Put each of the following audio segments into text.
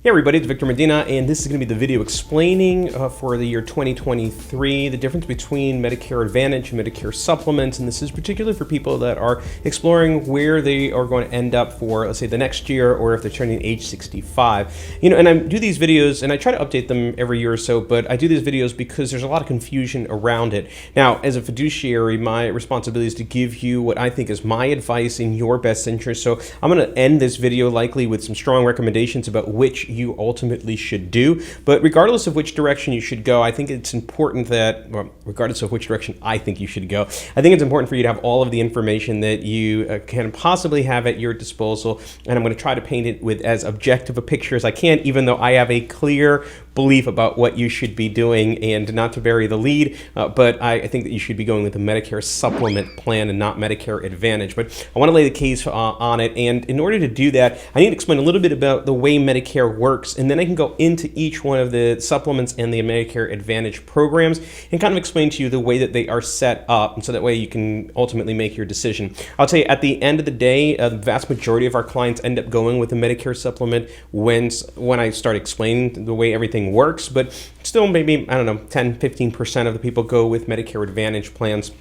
Hey everybody, it's Victor Medina, and this is going to be the video explaining for the year 2023 the difference between Medicare Advantage and Medicare Supplements, and this is particularly for people that are exploring where they are going to end up for, let's say, the next year, or if they're turning age 65. And I do these videos, and I try to update them every year or so, but I do these videos because there's a lot of confusion around it. Now, as a fiduciary, my responsibility is to give you what I think is my advice in your best interest, so I'm going to end this video likely with some strong recommendations about which you ultimately should do. But regardless of which direction you should go, I think it's important that, well, regardless of which direction I think you should go, I think it's important for you to have all of the information that you can possibly have at your disposal. And I'm going to try to paint it with as objective a picture as I can, even though I have a clear belief about what you should be doing, and not to bury the lead, but I think that you should be going with the Medicare Supplement plan and not Medicare Advantage. But I want to lay the case on it, and in order to do that, I need to explain a little bit about the way Medicare works, and then I can go into each one of the supplements and the Medicare Advantage programs and kind of explain to you the way that they are set up, and so that way you can ultimately make your decision. I'll tell you, at the end of the day, the vast majority of our clients end up going with the Medicare Supplement when I start explaining the way everything works, but still maybe, I don't know, 10-15% of the people go with Medicare Advantage plans.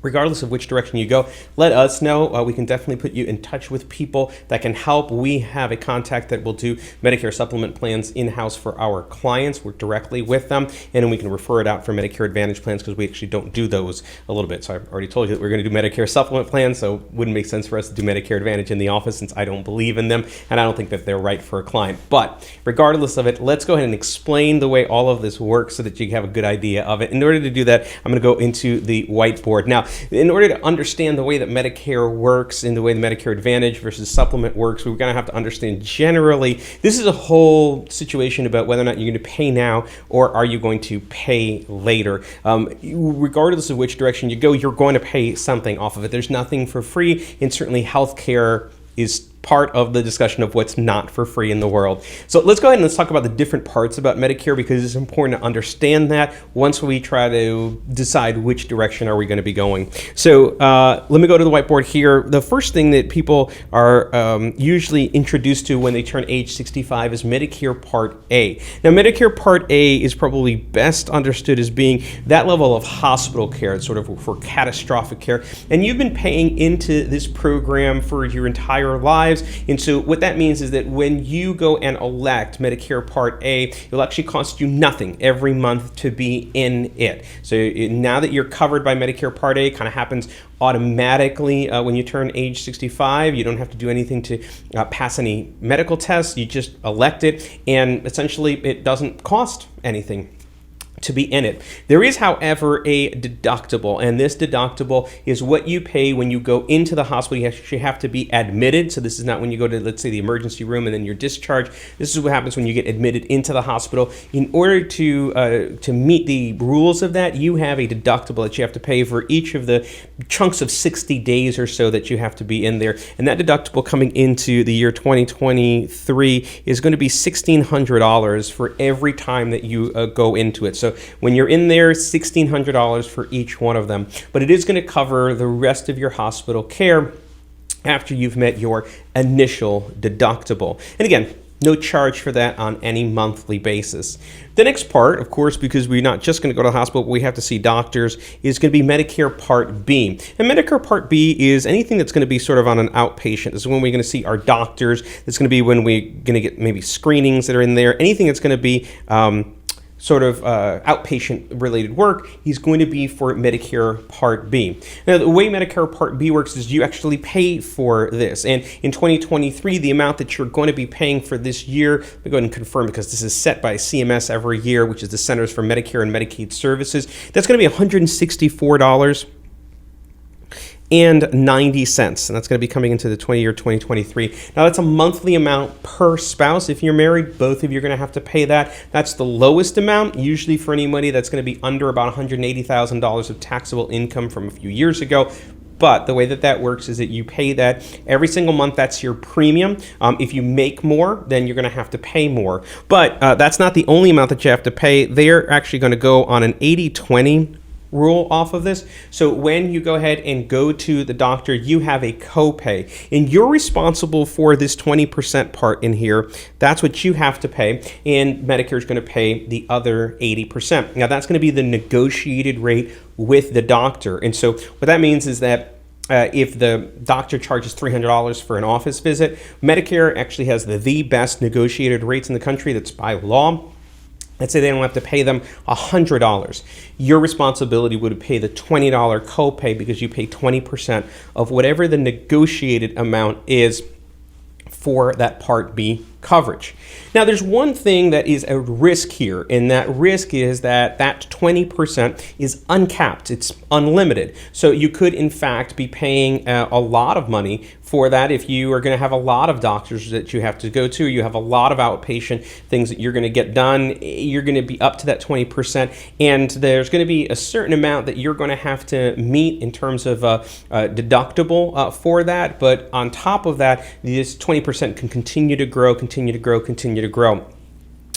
Regardless of which direction you go, let us know. We can definitely put you in touch with people that can help. We have a contact that will do Medicare supplement plans in-house for our clients. Work directly with them, and then we can refer it out for Medicare Advantage plans because we actually don't do those a little bit. So I've already told you that we're going to do Medicare supplement plans, so it wouldn't make sense for us to do Medicare Advantage in the office since I don't believe in them, and I don't think that they're right for a client. But regardless of it, let's go ahead and explain the way all of this works so that you have a good idea of it. In order to do that, I'm going to go into the whiteboard. Now, in order to understand the way that Medicare works and the way the Medicare Advantage versus supplement works, we're going to have to understand generally, this is a whole situation about whether or not you're going to pay now or are you going to pay later. Regardless of which direction you go, you're going to pay something off of it. There's nothing for free, and certainly healthcare is part of the discussion of what's not for free in the world. So let's go ahead and let's talk about the different parts about Medicare, because it's important to understand that once we try to decide which direction are we going to be going. So let me go to the whiteboard here. The first thing that people are usually introduced to when they turn age 65 is Medicare Part A. Now, Medicare Part A is probably best understood as being that level of hospital care. It's sort of for catastrophic care. And you've been paying into this program for your entire lives. And so what that means is that when you go and elect Medicare Part A, it'll actually cost you nothing every month to be in it. So now that you're covered by Medicare Part A, it kind of happens automatically when you turn age 65. You don't have to do anything to pass any medical tests. You just elect it, and essentially it doesn't cost anything to be in it. There is, however, a deductible, and this deductible is what you pay when you go into the hospital. You actually have to be admitted. So this is not when you go to, let's say, the emergency room and then you're discharged. This is what happens when you get admitted into the hospital. In order to meet the rules of that, you have a deductible that you have to pay for each of the chunks of 60 days or so that you have to be in there. And that deductible coming into the year 2023 is going to be $1,600 for every time that you go into it. So when you're in there, $1,600 for each one of them. But it is going to cover the rest of your hospital care after you've met your initial deductible. And again, no charge for that on any monthly basis. The next part, of course, because we're not just going to go to the hospital, but we have to see doctors, is going to be Medicare Part B. And Medicare Part B is anything that's going to be sort of on an outpatient. This is when we're going to see our doctors. It's going to be when we're going to get maybe screenings that are in there. Anything that's going to be sort of outpatient related work is going to be for Medicare Part B. Now, the way Medicare Part B works is you actually pay for this. And in 2023, the amount that you're going to be paying for this year, let me go ahead and confirm because this is set by CMS every year, which is the Centers for Medicare and Medicaid Services. That's going to be $164.90, and that's going to be coming into the year 2023. Now, that's a monthly amount per spouse. If you're married, both of you are going to have to pay that. That's the lowest amount, usually for anybody that's going to be under about $180,000 of taxable income from a few years ago. But the way that that works is that you pay that every single month. That's your premium. If you make more, then you're going to have to pay more. But that's not the only amount that you have to pay. They're actually going to go on an 80-20 rule off of this. So when you go ahead and go to the doctor, you have a copay, and you're responsible for this 20% part in here. That's what you have to pay, and Medicare is going to pay the other 80%. Now that's going to be the negotiated rate with the doctor. And so what that means is that if the doctor charges $300 for an office visit, Medicare actually has the best negotiated rates in the country. That's by law. Let's say they don't have to pay them $100. Your responsibility would pay the $20 copay because you pay 20% of whatever the negotiated amount is for that Part B coverage. Now, there's one thing that is a risk here, and that risk is that 20% is uncapped. It's unlimited. So you could, in fact, be paying a lot of money for that if you are going to have a lot of doctors that you have to go to, you have a lot of outpatient things that you're going to get done, you're going to be up to that 20%, and there's going to be a certain amount that you're going to have to meet in terms of deductible for that. But on top of that, this 20% can continue to grow, continue to grow, continue to grow.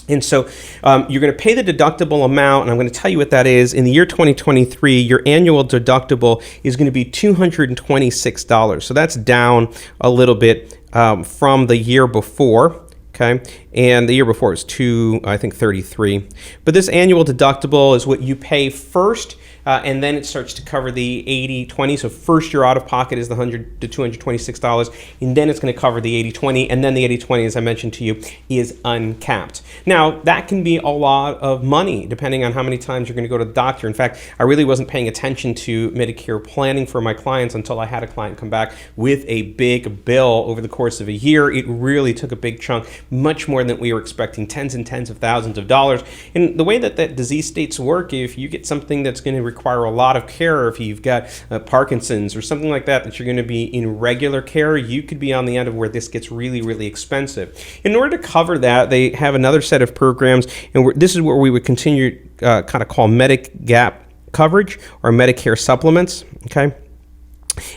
And so you're going to pay the deductible amount, and I'm going to tell you what that is. In the year 2023, your annual deductible is going to be $226. So that's down a little bit from the year before. Okay, and the year before it was $233. But this annual deductible is what you pay first, and then it starts to cover the 80/20. So first your out-of-pocket is the $100 to $226, and then it's going to cover the 80/20, and then the 80/20, as I mentioned to you, is uncapped. Now, that can be a lot of money, depending on how many times you're going to go to the doctor. In fact, I really wasn't paying attention to Medicare planning for my clients until I had a client come back with a big bill over the course of a year. It really took a big chunk, much more than we were expecting, tens and tens of thousands of dollars. And the way that disease states work, if you get something that's going to require a lot of care, if you've got Parkinson's or something like that, that you're going to be in regular care, you could be on the end of where this gets really, really expensive. In order to cover that, they have another set of programs, and this is where we would continue kind of call Medigap coverage or Medicare Supplements, okay?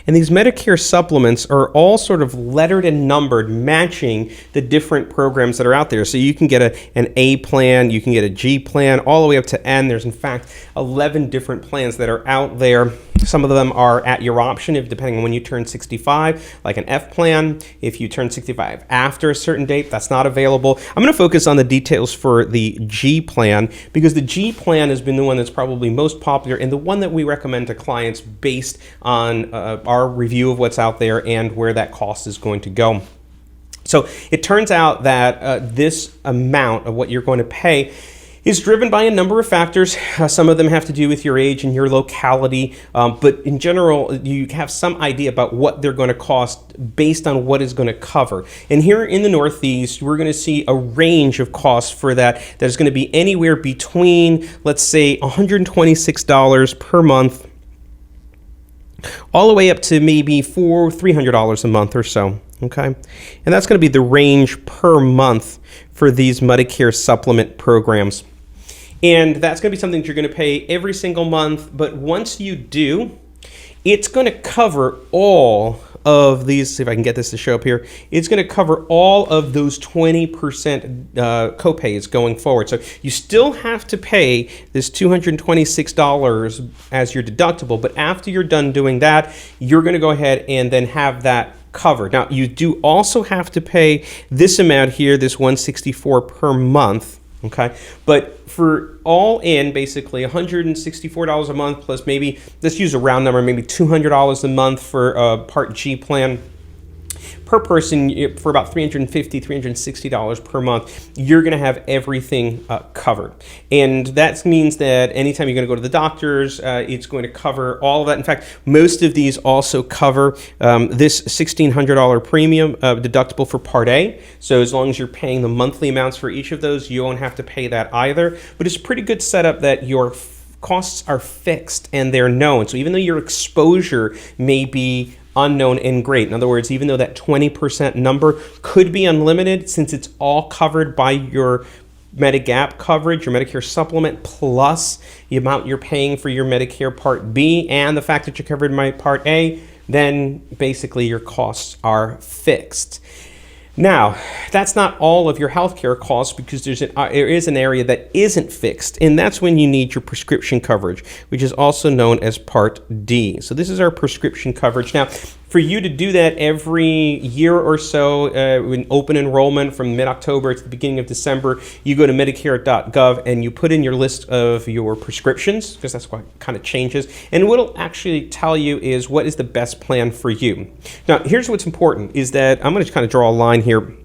And these Medicare supplements are all sort of lettered and numbered, matching the different programs that are out there. So you can get an A plan, you can get a G plan, all the way up to N. There's in fact 11 different plans that are out there. Some of them are at your option, depending on when you turn 65, like an F plan. If you turn 65 after a certain date, that's not available. I'm going to focus on the details for the G plan, because the G plan has been the one that's probably most popular and the one that we recommend to clients based on our review of what's out there and where that cost is going to go. So it turns out that this amount of what you're going to pay is driven by a number of factors. Some of them have to do with your age and your locality, but in general, you have some idea about what they're going to cost based on what is going to cover. And here in the Northeast, we're going to see a range of costs for that is going to be anywhere between, let's say, $126 per month, all the way up to maybe $300 a month or so, okay? And that's going to be the range per month for these Medicare supplement programs. And that's going to be something that you're going to pay every single month, but once you do, it's going to cover all of these, see if I can get this to show up here, it's going to cover all of those 20% copays going forward. So you still have to pay this $226 as your deductible, but after you're done doing that, you're going to go ahead and then have that covered. Now, you do also have to pay this amount here, this $164 per month, okay? But for all in, basically $164 a month plus maybe, let's use a round number, maybe $200 a month for a Part G plan. Per person, for about $350, $360 per month, you're going to have everything covered. And that means that anytime you're going to go to the doctors, it's going to cover all of that. In fact, most of these also cover this $1,600 premium deductible for Part A. So as long as you're paying the monthly amounts for each of those, you won't have to pay that either. But it's a pretty good setup that your costs are fixed and they're known. So even though your exposure may be unknown and great. In other words, even though that 20% number could be unlimited, since it's all covered by your Medigap coverage, your Medicare supplement, plus the amount you're paying for your Medicare Part B and the fact that you're covered by Part A, then basically your costs are fixed. Now, that's not all of your healthcare costs, because there is an area that isn't fixed, and that's when you need your prescription coverage, which is also known as Part D. So this is our prescription coverage. Now, for you to do that every year or so, in open enrollment from mid-October to the beginning of December, you go to Medicare.gov and you put in your list of your prescriptions, because that's what kind of changes. And what it'll actually tell you is what is the best plan for you. Now, here's what's important, is that I'm going to kind of draw a line here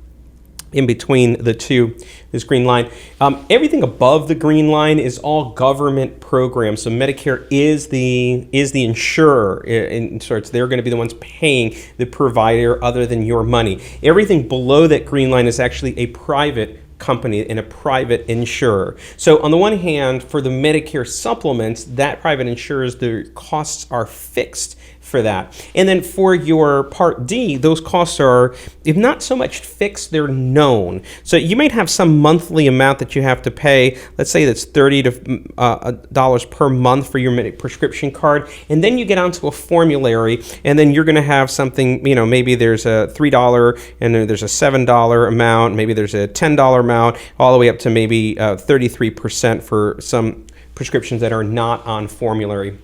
in between the two, this green line. Everything above the green line is all government programs. So Medicare is the insurer, in sorts. They're going to be the ones paying the provider other than your money. Everything below that green line is actually a private company and a private insurer. So on the one hand, for the Medicare supplements, that private insurers, the costs are fixed for that. And then for your Part D, those costs are, if not so much fixed, they're known. So you might have some monthly amount that you have to pay. Let's say that's $30 per month for your prescription card. And then you get onto a formulary, and then you're going to have something, maybe there's a $3 and then there's a $7 amount, maybe there's a $10 amount, all the way up to maybe 33% for some prescriptions that are not on formulary.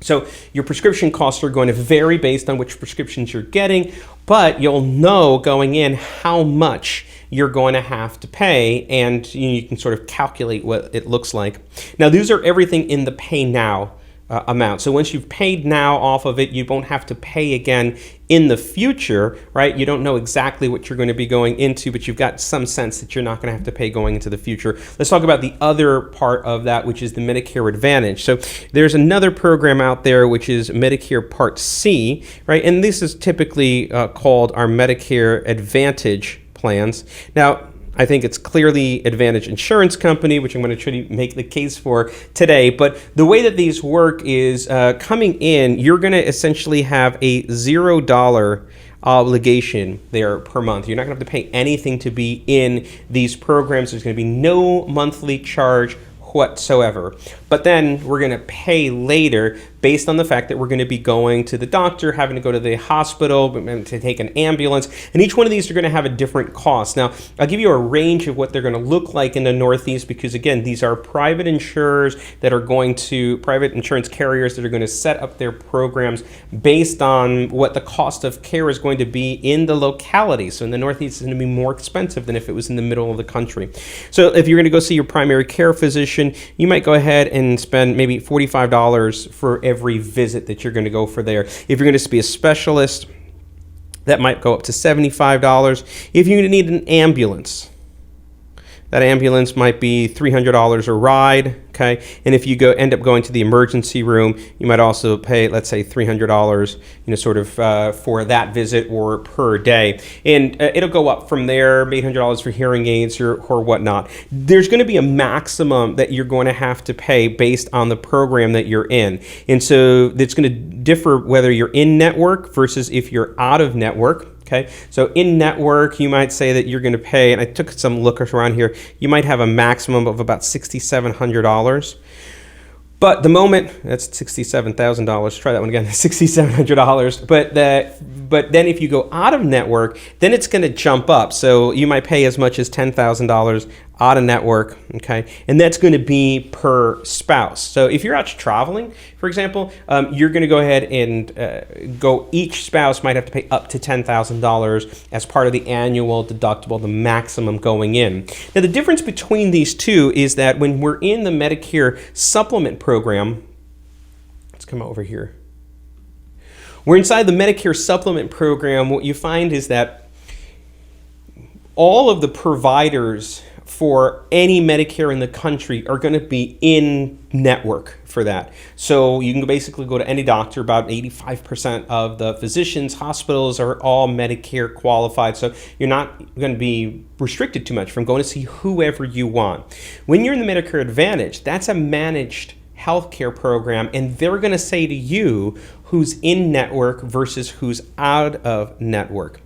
So your prescription costs are going to vary based on which prescriptions you're getting, but you'll know going in how much you're going to have to pay, and you can sort of calculate what it looks like. Now, these are everything in the pay now amount. So once you've paid now off of it, you won't have to pay again in the future, right? You don't know exactly what you're going to be going into, but you've got some sense that you're not going to have to pay going into the future. Let's talk about the other part of that, which is the Medicare Advantage. So there's another program out there, which is Medicare Part C, right? And this is typically called our Medicare Advantage plans. Now, I think it's clearly Advantage Insurance Company, which I'm going to try to make the case for today. But the way that these work is coming in, you're going to essentially have a $0 obligation there per month. You're not going to have to pay anything to be in these programs. There's going to be no monthly charge whatsoever. But then we're going to pay later based on the fact that we're going to be going to the doctor, having to go to the hospital, to take an ambulance, and each one of these are going to have a different cost. Now, I'll give you a range of what they're going to look like in the Northeast, because again, these are private insurers that are going to, private insurance carriers that are going to set up their programs based on what the cost of care is going to be in the locality. So in the Northeast, it's going to be more expensive than if it was in the middle of the country. So if you're going to go see your primary care physician, you might go ahead and spend maybe $45 for every visit that you're going to go for there. If you're going to see a specialist, that might go up to $75. If you need an ambulance, that ambulance might be $300 a ride, okay? And if you end up going to the emergency room, you might also pay, let's say, $300, for that visit or per day. And it'll go up from there, $800 for hearing aids or whatnot. There's going to be a maximum that you're going to have to pay based on the program that you're in. And so it's going to differ whether you're in network versus if you're out of network. Okay, so in network, you might say that you're going to pay, and I took some lookers around here, you might have a maximum of about $6,700. But the moment, that's $67,000, try that one again, $6,700. But then if you go out of network, then it's going to jump up. So you might pay as much as $10,000 out of network, okay? And that's going to be per spouse. So if you're out traveling, for example, you're going to go ahead and each spouse might have to pay up to $10,000 as part of the annual deductible, the maximum going in. Now, the difference between these two is that when we're in the Medicare Supplement program, let's come over here. We're inside the Medicare Supplement program. What you find is that all of the providers for any Medicare in the country are going to be in network for that. So you can basically go to any doctor. About 85% of the physicians, hospitals are all Medicare qualified. So you're not going to be restricted too much from going to see whoever you want. When you're in the Medicare Advantage, that's a managed healthcare program, and they're going to say to you who's in network versus who's out of network.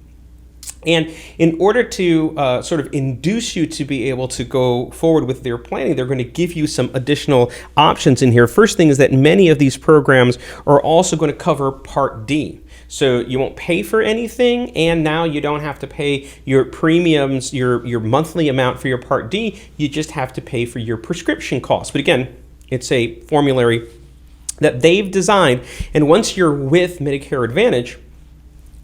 And in order to sort of induce you to be able to go forward with their planning, they're going to give you some additional options in here. First thing is that many of these programs are also going to cover Part D. So you won't pay for anything, and now you don't have to pay your premiums, your monthly amount for your Part D. You just have to pay for your prescription costs. But again, it's a formulary that they've designed, and once you're with Medicare Advantage,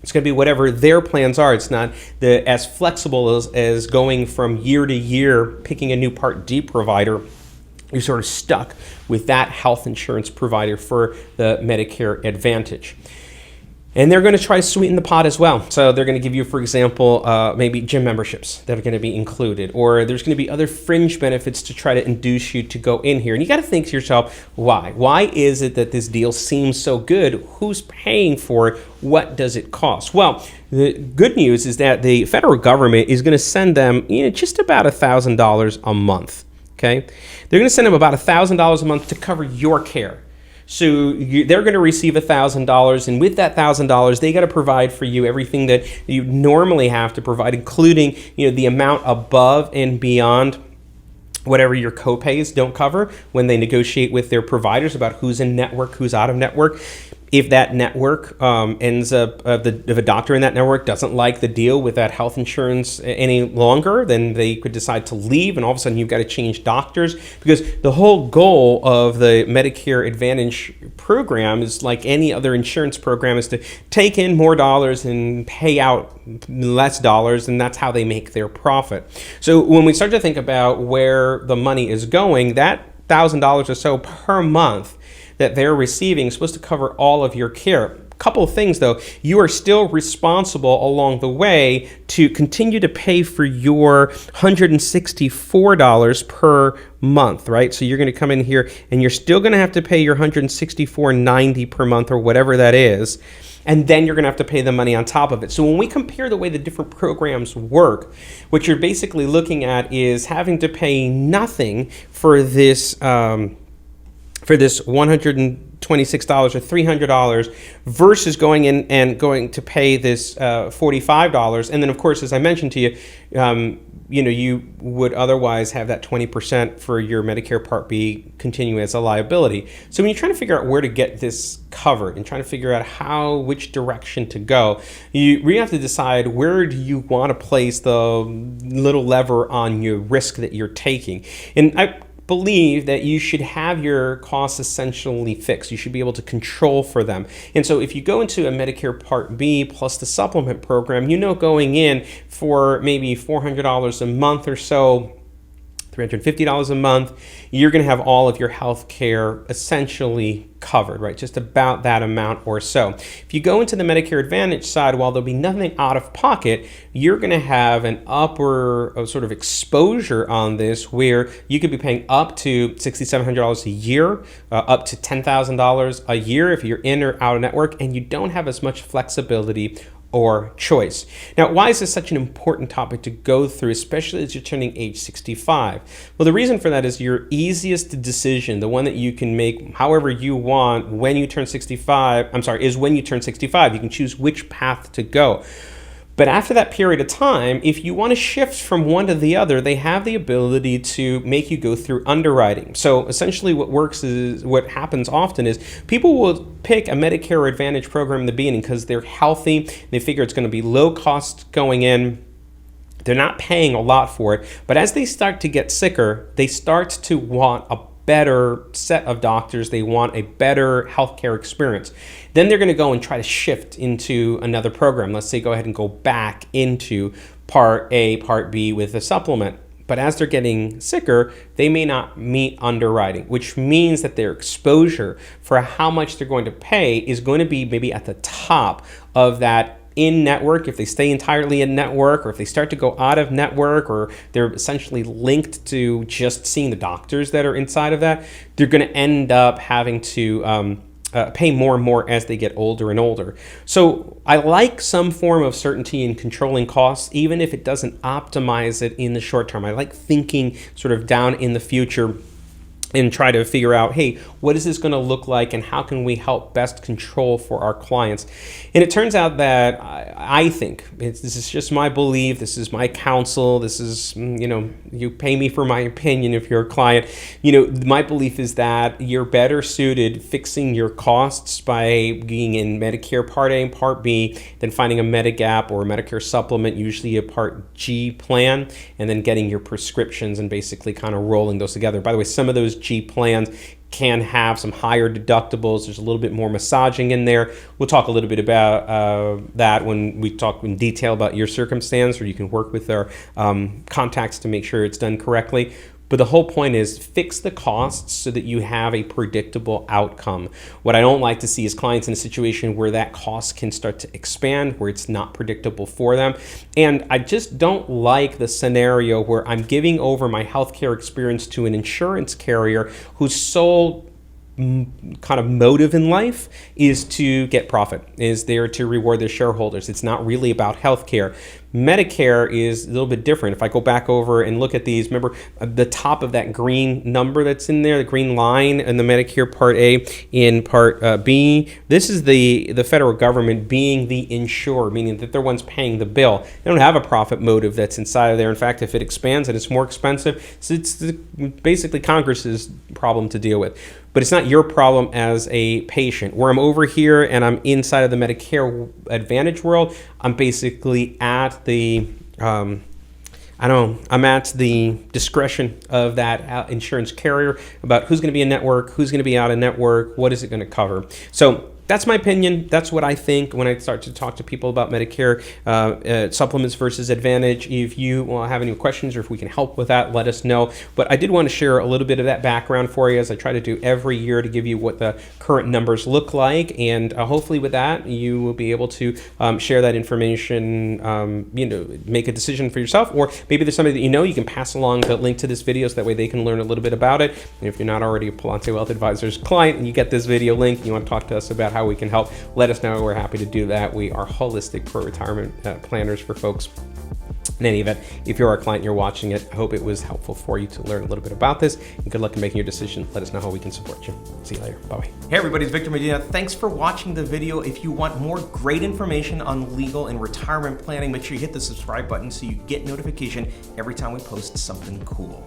it's going to be whatever their plans are. It's not as flexible as going from year to year, picking a new Part D provider. You're sort of stuck with that health insurance provider for the Medicare Advantage. And they're going to try to sweeten the pot as well. So they're going to give you, for example, maybe gym memberships that are going to be included, or there's going to be other fringe benefits to try to induce you to go in here. And you got to think to yourself, why? Why is it that this deal seems so good? Who's paying for it? What does it cost? Well, the good news is that the federal government is going to send them just about $1,000 a month. Okay, they're going to send them about $1,000 a month to cover your care. So they're going to receive $1,000, and with that $1,000, they got to provide for you everything that you normally have to provide, including the amount above and beyond whatever your copays don't cover when they negotiate with their providers about who's in network, who's out of network. If that network ends up, if a doctor in that network doesn't like the deal with that health insurance any longer, then they could decide to leave, and all of a sudden you've got to change doctors, because the whole goal of the Medicare Advantage program is like any other insurance program, is to take in more dollars and pay out less dollars, and that's how they make their profit. So when we start to think about where the money is going, that $1,000 or so per month that they're receiving is supposed to cover all of your care. Couple of things though, you are still responsible along the way to continue to pay for your $164 per month, right? So you're going to come in here and you're still going to have to pay your $164.90 per month, or whatever that is. And then you're going to have to pay the money on top of it. So when we compare the way the different programs work, what you're basically looking at is having to pay nothing for this $126 or $300 versus going in and going to pay this $45. And then, of course, as I mentioned to you, you would otherwise have that 20% for your Medicare Part B continue as a liability. So when you're trying to figure out where to get this covered and trying to figure out which direction to go, you really have to decide, where do you want to place the little lever on your risk that you're taking. And I believe that you should have your costs essentially fixed. You should be able to control for them. And so if you go into a Medicare Part B plus the supplement program, going in for maybe $400 a month or so, $350 a month, you're going to have all of your health care essentially covered, right? Just about that amount or so. If you go into the Medicare Advantage side, while there'll be nothing out of pocket, you're going to have an upper sort of exposure on this, where you could be paying up to $6,700 a year, up to $10,000 a year if you're in or out of network, and you don't have as much flexibility or choice. Now, why is this such an important topic to go through, especially as you're turning age 65? Well, the reason for that is your easiest decision, the one that you can make however you want when you turn 65, is when you turn 65. You can choose which path to go. But after that period of time, if you want to shift from one to the other, they have the ability to make you go through underwriting. So essentially what happens often is people will pick a Medicare Advantage program in the beginning because they're healthy. They figure it's going to be low cost going in. They're not paying a lot for it. But as they start to get sicker, they start to want a better set of doctors. They want a better healthcare experience. Then they're going to go and try to shift into another program. Let's say go ahead and go back into Part A, Part B with a supplement. But as they're getting sicker, they may not meet underwriting, which means that their exposure for how much they're going to pay is going to be maybe at the top of that in network, if they stay entirely in network, or if they start to go out of network, or they're essentially linked to just seeing the doctors that are inside of that, they're going to end up having to pay more and more as they get older and older. So I like some form of certainty in controlling costs, even if it doesn't optimize it in the short term. I like thinking sort of down in the future and try to figure out, hey, what is this going to look like and how can we help best control for our clients? And it turns out that I think, this is just my belief, this is my counsel, this is, you pay me for my opinion if you're a client. My belief is that you're better suited fixing your costs by being in Medicare Part A and Part B than finding a Medigap or a Medicare Supplement, usually a Part G plan, and then getting your prescriptions and basically kind of rolling those together. By the way, some of those G plans can have some higher deductibles. There's a little bit more massaging in there. We'll talk a little bit about that when we talk in detail about your circumstance, or you can work with our contacts to make sure it's done correctly. But the whole point is fix the costs so that you have a predictable outcome. What I don't like to see is clients in a situation where that cost can start to expand, where it's not predictable for them. And I just don't like the scenario where I'm giving over my healthcare experience to an insurance carrier whose sole kind of motive in life is to get profit, is there to reward their shareholders. It's not really about healthcare. Medicare is a little bit different. If I go back over and look at these, remember the top of that green number that's in there, the green line in the Medicare Part A, in Part B, this is the federal government being the insurer, meaning that they're ones paying the bill. They don't have a profit motive that's inside of there. In fact, if it expands and it's more expensive, so it's basically Congress's problem to deal with. But it's not your problem as a patient. Where I'm over here and I'm inside of the Medicare Advantage world, I'm basically at the, I'm at the discretion of that insurance carrier about who's going to be in network, who's going to be out of network, what is it going to cover. So that's my opinion. That's what I think when I start to talk to people about Medicare supplements versus Advantage. If you have any questions or if we can help with that, let us know. But I did want to share a little bit of that background for you, as I try to do every year, to give you what the current numbers look like. And hopefully with that, you will be able to share that information, make a decision for yourself. Or maybe there's somebody that you can pass along the link to this video so that way they can learn a little bit about it. And if you're not already a Palante Wealth Advisors client and you get this video link and you want to talk to us about how we can help, let us know. We're happy to do that. We are holistic for retirement planners for folks. In any event, if you're our client, you're watching it, I hope it was helpful for you to learn a little bit about this, and good luck in making your decision. Let us know how we can support you. See you later. Bye-bye. Hey everybody, it's Victor Medina. Thanks for watching the video. If you want more great information on legal and retirement planning, make sure you hit the subscribe button so you get notification every time we post something cool.